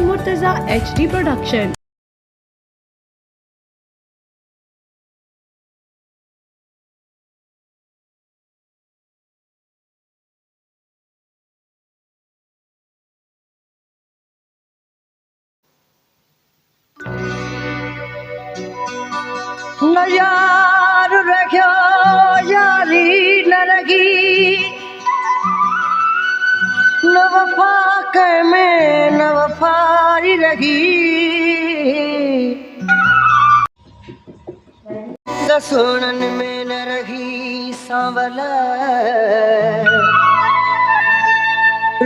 Murtaza HD production. न यार रखियो यारी न रखी, न वफा कर में न वफारी रखी। दसुनन में न रखी सांवल,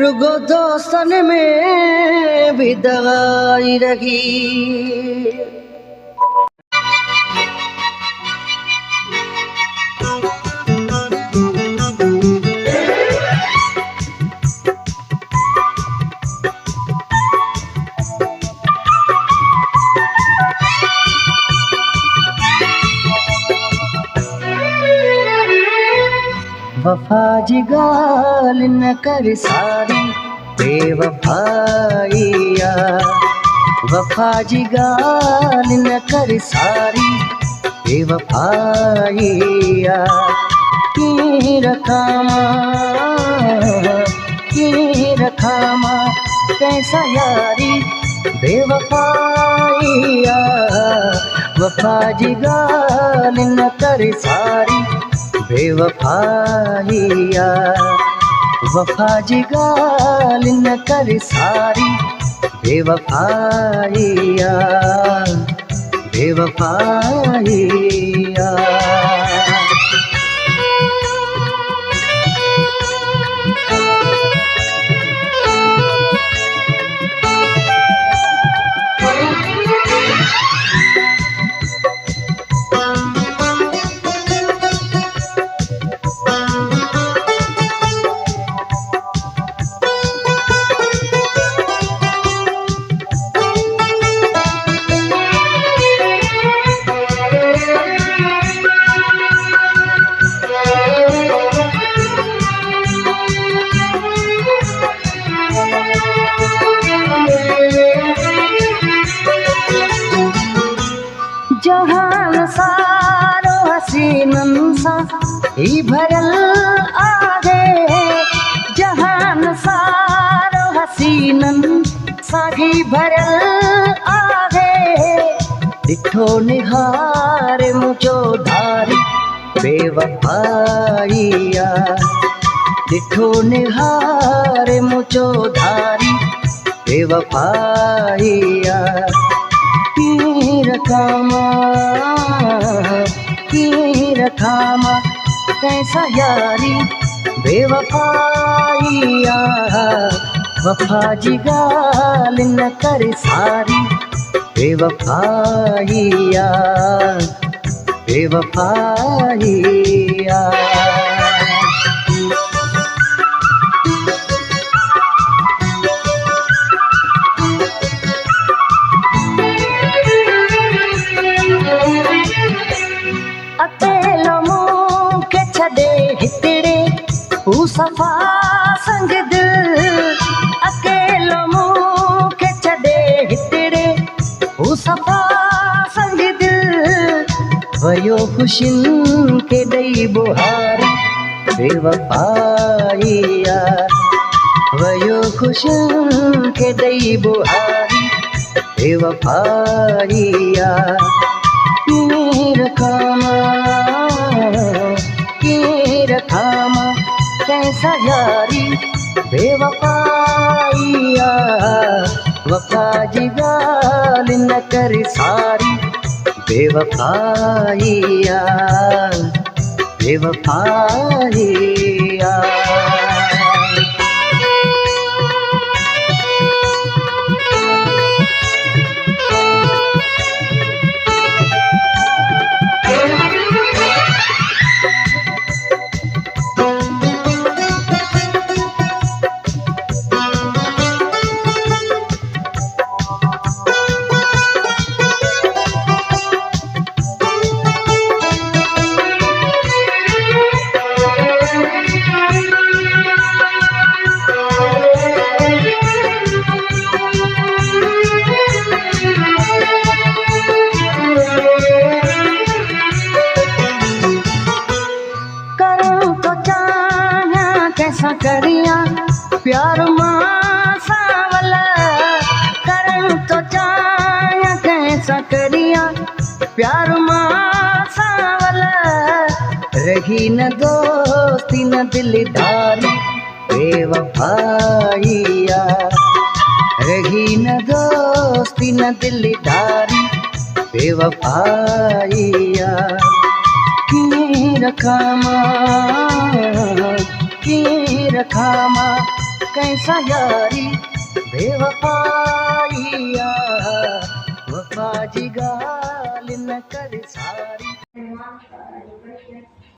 रुगो दोस्तन में भी दवाई रखी। वफा जी गाल न कर सारी बेवफाइया, वफा जी गाल न कर सारी बेवफाइया। की रखामा कैसा यारी बेवफाइया, वफा जी गाल न कर सारी बेवफाइया, वफा जी गाल न कर सारी बेवफाइया, बेवफाइया। जहान सारो हसीनन सा ही भरल आगे, जहान सारो हसीनन सा ही भरल आगे। दिठो निहार मुझो धारी बेवफाइया, दिठो निहार मुझो धारी बेवफाइया। की रखामा कैसा यारी बेवफाइया, वफा जी गाल न कर सारी बेवफाइया, बेवफाइया। अकेलो मुँह के छड़े हितड़े हू सफा संग दिल, अकेलो मुँह के छड़े हितड़े हू सफा संग दिल। वयो खुशिन के दई बुहारी बेवफाइया, वयो खुशिन के दई बुहारी बेवफाइया। की रखामा कैसा यारी बेवफाइया, वफा जी गाल न कर सारी बेवफाइया, बेवफाइया। प्यार मां सावला करण तो चाह कैसा करिया प्यार मां सावला रही न दोस्ती न दिलदारी बेवफाइया रही न दोस्ती न दिलदारी बेवफाइया किए रखा माँ कैसा यारी बेवफाइया वफा जी गाल न कर सारी